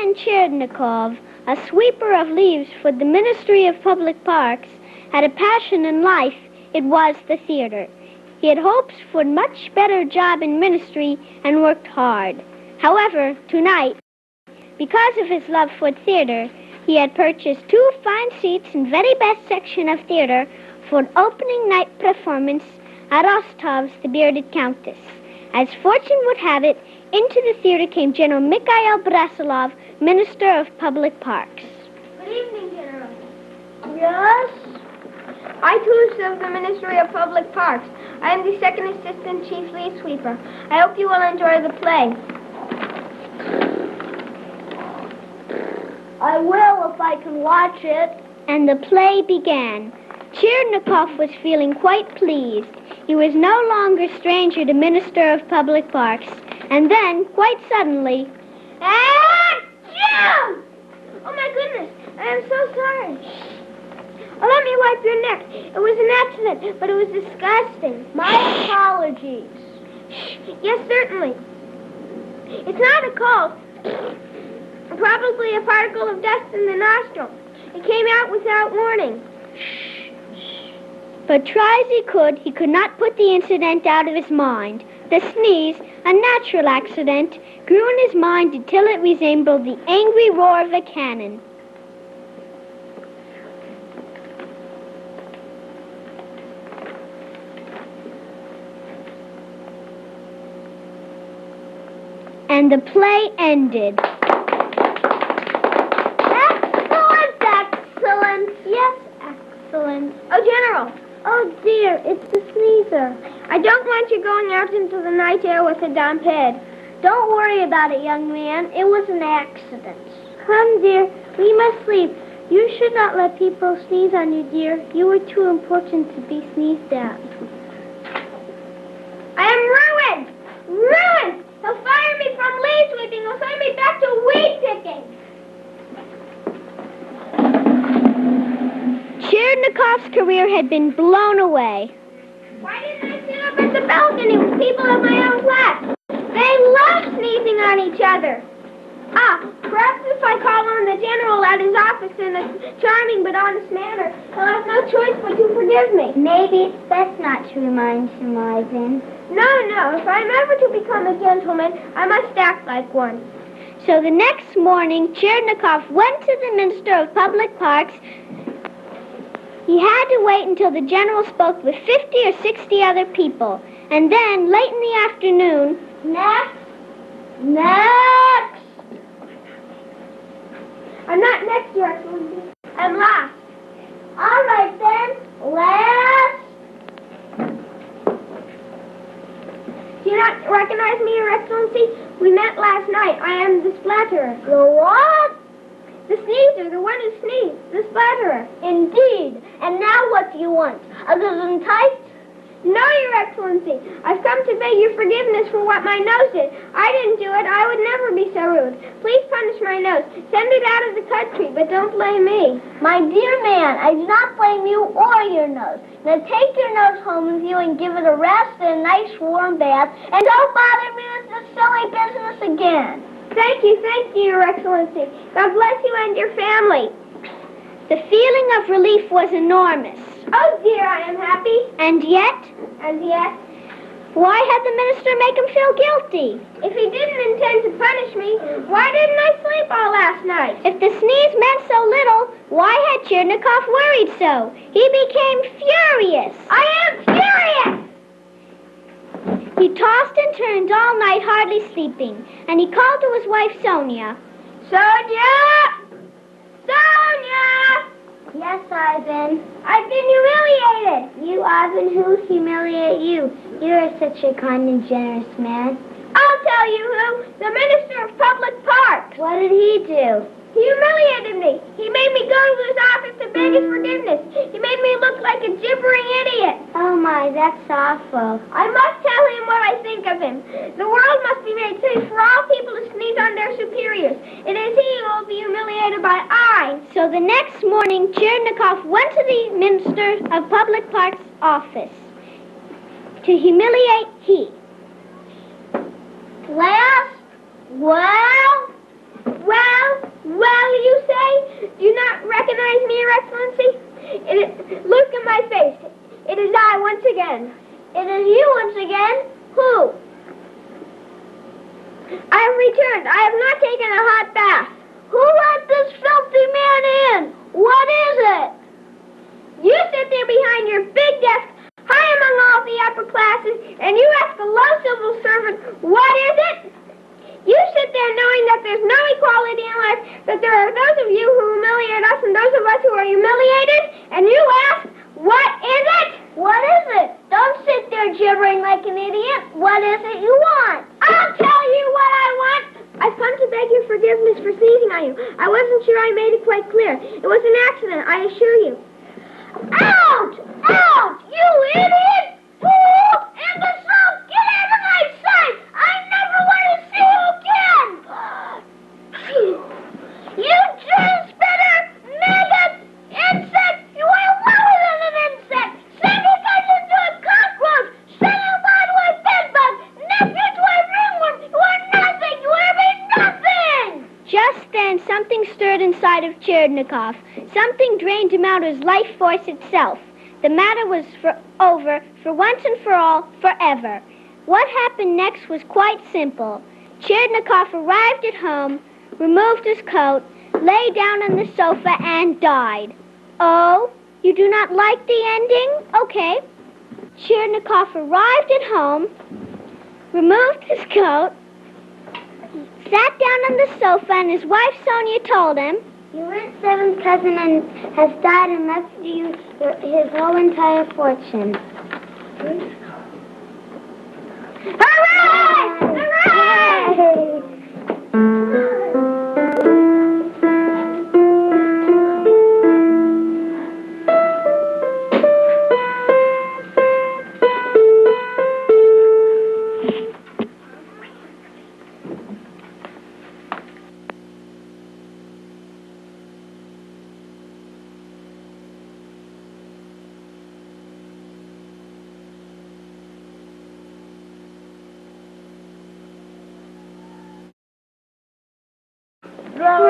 Ivan Chernykov, a sweeper of leaves for the Ministry of Public Parks, had a passion in life, it was the theater. He had hopes for a much better job in ministry and worked hard. However, tonight, because of his love for theater, he had purchased 2 fine seats in very best section of theater for an opening night performance at Rostov's The Bearded Countess. As fortune would have it, into the theater came General Mikhail Brasilov, Minister of Public Parks. Good evening, General. Yes? I too serve the Ministry of Public Parks. I am the second assistant chief leaf sweeper. I hope you will enjoy the play. I will if I can watch it. And the play began. Chernykov was feeling quite pleased. He was no longer stranger to Minister of Public Parks. And then, quite suddenly... Achoo! Oh, my goodness. I am so sorry. Oh, let me wipe your neck. It was an accident, but it was disgusting. My apologies. Yes, certainly. It's not a cold. Probably a particle of dust in the nostril. It came out without warning. But try as he could not put the incident out of his mind. The sneeze, a natural accident, grew in his mind until it resembled the angry roar of a cannon. And the play ended. Excellent. Yes, excellent. Oh, General. Oh, dear, it's the sneezer. I don't want you going out into the night air with a damp head. Don't worry about it, young man. It was an accident. Come, dear, we must sleep. You should not let people sneeze on you, dear. You are too important to be sneezed at. I am ruined! Ruined! He'll fire me from leaf sweeping. He'll send me back to weed picking. Chernykov's career had been blown away. Why didn't I sit up at the balcony with people of my own class? They love sneezing on each other. Perhaps if I call on the general at his office in a charming but honest manner, he'll have no choice but to forgive me. Maybe it's best not to remind him, Ivan. No. If I'm ever to become a gentleman, I must act like one. So the next morning, Chernykov went to the Minister of Public Parks. He had to wait until the general spoke with 50 or 60 other people. And then, late in the afternoon... Next! I'm not next, Your Excellency. I'm last. All right, then. Last. Do you not recognize me, Your Excellency? We met last night. I am the splatterer. The what? The sneezer, the one who sneezed. The splatterer. Indeed. And now what do you want? Other than tights? No, Your Excellency. I've come to beg your forgiveness for what my nose did. I didn't do it. I would never be so rude. Please punish my nose. Send it out of the country, but don't blame me. My dear man, I do not blame you or your nose. Now take your nose home with you and give it a rest and a nice warm bath, and don't bother me with this silly business again. Thank you, Your Excellency. God bless you and your family. The feeling of relief was enormous. Oh, dear, I am happy. And yet? Why had the minister make him feel guilty? If he didn't intend to punish me, why didn't I sleep all last night? If the sneeze meant so little, why had Chernykov worried so? He became furious. I am furious! He tossed and turned all night, hardly sleeping, and he called to his wife, Sonia. Sonia! Yes, Ivan. I've been humiliated. You, Ivan, who humiliate you? You're such a kind and generous man. I'll tell you who. The Minister of Public Parks. What did he do? He humiliated me. He made me go to his office to beg his forgiveness. He made me look like a gibbering idiot. Oh, my, that's awful. I must tell him what I think of him. The world must be made safe for all people to sneeze on their superiors. It is he who will be humiliated by I. So the next morning, Chernykov went to the Minister of Public Parks' office to humiliate he. Well, Well, you say? Do you not recognize me, Your Excellency? Look at my face. It is I once again. It is you once again? Who? I have returned. I have not taken a hot bath. Who let this filthy man in? What is it? You sit there behind your big desk, high among all the upper classes, and you ask a low civil servant, what is it? You sit there knowing that there's no equality in life, that there are those of you who humiliate us and those of us who are humiliated, and you ask, what is it? What is it? Don't sit there gibbering like an idiot. What is it you want? I'll tell you what I want. I've come to beg your forgiveness for sneezing on you. I wasn't sure I made it quite clear. It was an accident, I assure you. Out! Out! You idiot! Fool! Imbecile! Get out of my sight! I never want to see you again! You transmitter! Maggot! Insect! You are lower than an insect! Send you guys into a cockroach! Send you on to a bedbug! Nip you to a ringworm! You are nothing! You are nothing! Just then, something stirred inside of Chernigov. Something drained him out of his life force itself. The matter was over, for once and for all, forever. What happened next was quite simple. Chernigov arrived at home, removed his coat, lay down on the sofa, and died. Oh, you do not like the ending? Okay. Chernigov arrived at home, removed his coat, sat down on the sofa, and his wife Sonia told him, Your seventh cousin has died and left you his whole entire fortune. Hooray! Hooray! Throw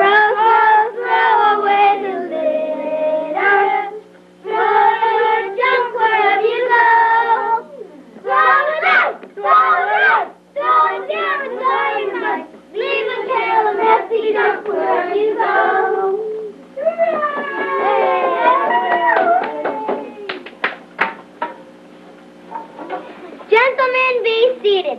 away the litter. Throw your junk wherever you go. Throw it out, throw it down and throw it much. Leave a trail of empty junk wherever you go. Gentlemen, be seated.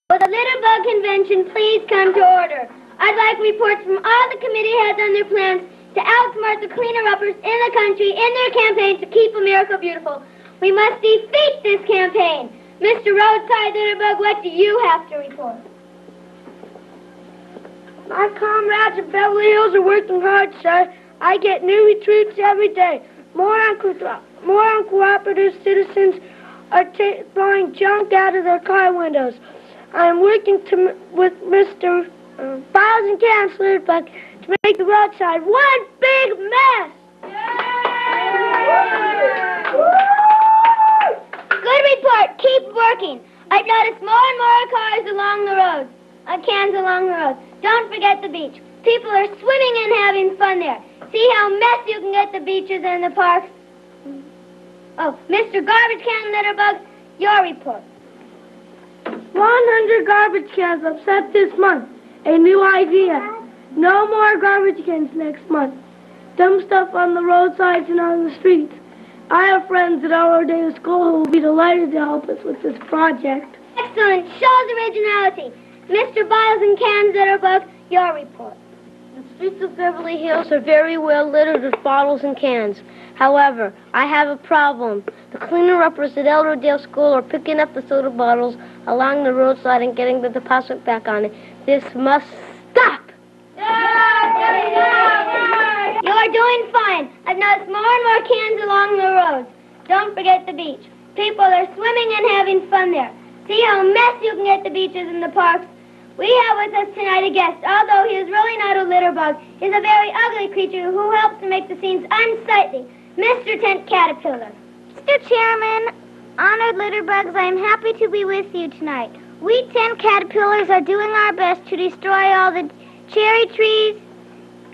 Will the Litterbug Convention please come to order? I'd like reports from all the committee heads on their plans to outsmart the cleaner-uppers in the country in their campaign to keep America beautiful. We must defeat this campaign. Mr. Roadside Litterbug, what do you have to report? My comrades at Beverly Hills are working hard, sir. I get new recruits every day. More uncooperative citizens are throwing junk out of their car windows. I am working with Mr. Biles and Cans Litterbug to make the roadside one big mess. Good report. Keep working. I've noticed more and more cars along the roads. Cans along the road. Don't forget the beach. People are swimming and having fun there. See how messy you can get the beaches and the parks. Oh, Mr. Garbage Can Litterbug, your report. 100 garbage cans upset this month. A new idea. No more garbage cans next month. Dump stuff on the roadsides and on the streets. I have friends at our day of school who will be delighted to help us with this project. Excellent. Shows originality. Mr. Biles and Cans Litterbug, your report. The streets of Beverly Hills are very well littered with bottles and cans. However, I have a problem. The cleaner-uppers at Elderdale School are picking up the soda bottles along the roadside and getting the deposit back on it. This must stop! You're doing fine. I've noticed more and more cans along the roads. Don't forget the beach. People are swimming and having fun there. See how messy you can get the beaches and the parks. We have with us tonight a guest. Although he is really not a litterbug, he's a very ugly creature who helps to make the scenes unsightly. Mr. Tent Caterpillar. Mr. Chairman, honored litterbugs, I am happy to be with you tonight. We 10 caterpillars are doing our best to destroy all the cherry trees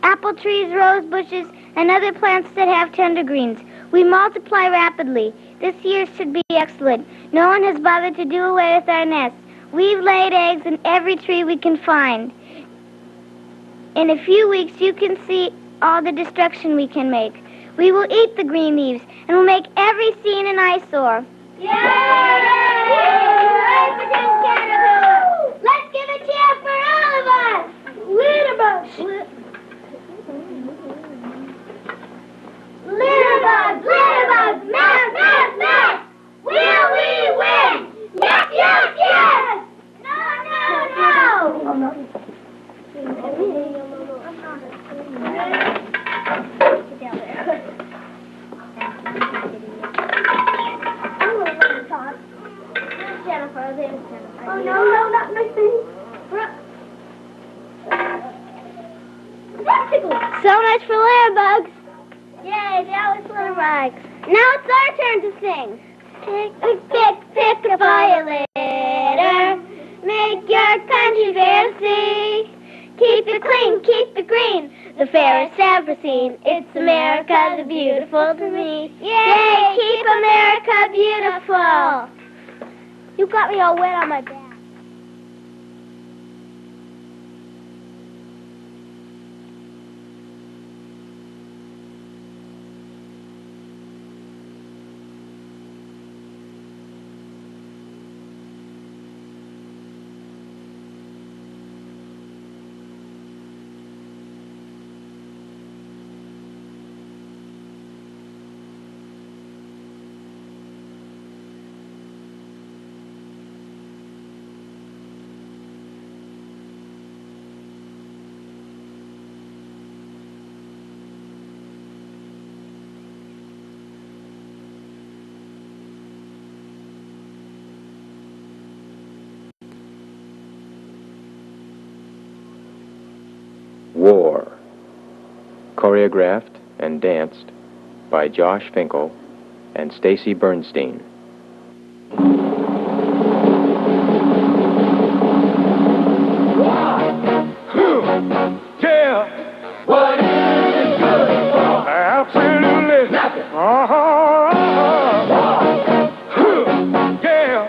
apple trees, rose bushes, and other plants that have tender greens. We multiply rapidly. This year should be excellent. No one has bothered to do away with our nests. We've laid eggs in every tree we can find. In a few weeks, you can see all the destruction we can make. We will eat the green leaves, and we'll make every scene an eyesore. Yay! Let's give a cheer for all of us! Litterbugs! Litterbugs! Litterbugs! Mass! Mass! Mass! Will we win? Yes! Yes! Yes! No! No! No! Oh, no, not my thing. So much for Litterbugs. Yay, that was Litterbugs. Now it's our turn to sing. Pick a fire litter. Make your country fair to see. Keep it clean, keep it green. The fairest ever seen. It's America the beautiful to me. Yay, keep America beautiful. You got me all wet on my back. War, choreographed and danced by Josh Finkel and Stacy Bernstein. Yeah. What is it good for? Absolutely nothing. Yeah.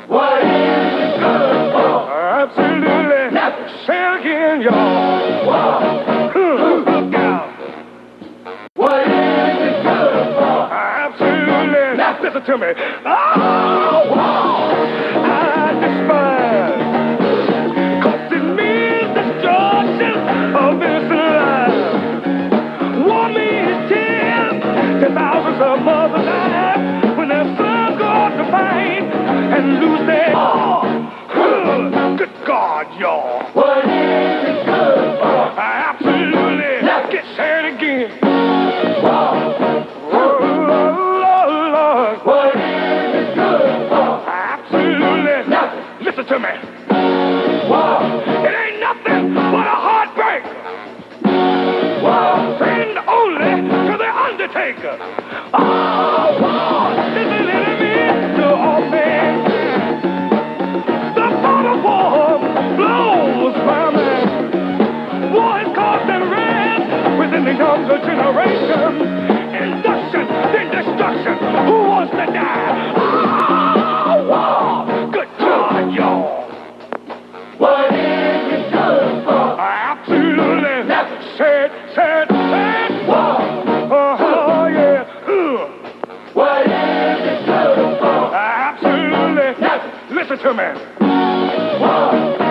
What is it good for? Absolutely nothing. Say it again, y'all. Look out. What is it good for? Absolutely nothing. Listen to me. Oh, I despise. 'Cause it means destruction of innocent lives. War means tears to thousands of mothers die when their sons go out to fight and lose their all. Good God, y'all. What is it good for? Absolutely. Let's get said again. Lord. What is it good for? Absolutely nothing. Listen to me. It ain't nothing but a heartbreak. Friend only to the undertaker. Oh, this is enemy to all men. The thought of war blows my mind. War has caused unrest within the younger generation. Induction, then destruction. Who wants to die? Oh, war. Good God, y'all. What is it good for? Absolutely nothing. Said. Oh, yeah. What is it good for? Absolutely nothing. Listen to me.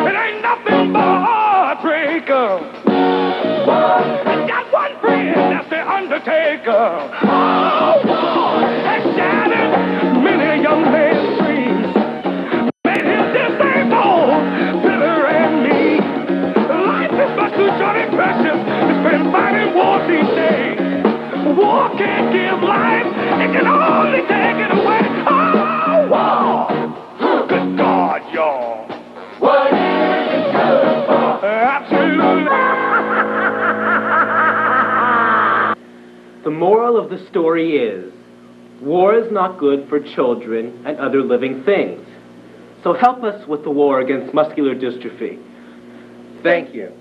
It ain't nothing but a heartbreaker. I got one friend, that's the undertaker. Oh, has shattered many young men's dreams. Made him disabled, bitter and mean. Life is much too short and precious to spend fighting wars these days. War can't give life, it can only take it away. Oh, war! Good God, y'all. What is it good for? Absolutely. The moral of the story is, war is not good for children and other living things. So help us with the war against muscular dystrophy. Thank you.